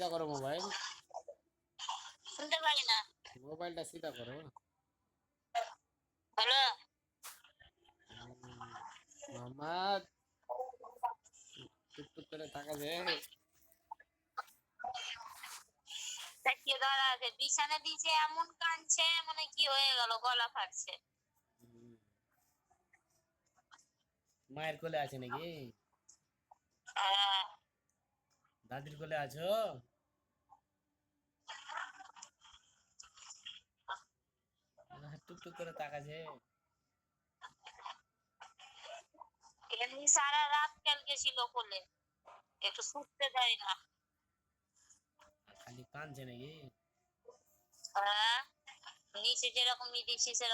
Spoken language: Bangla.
सीधा करो मोबाइल। শুনতে পারি না। मोबाइलটা सीधा करो। হ্যালো। मोहम्मद टुक टुक করে টাকা দে। তাকিয়ে ধরা আছে, বিছানা দিছে এমন কাঁদছে, মানে কি হয়ে গেল, গলা ফাটছে। মায়ের কোলে আছে নাকি? হ্যাঁ। দাদির কোলে আছো? টুক টুক করে তাকাছে। এমনি সারা রাত কালকে ছিল কোলে, একটু শুতে দেয় না। খালি কাঁদছে নাকি? হ্যাঁ, নিচে যেরকম মিডিসি সেরকম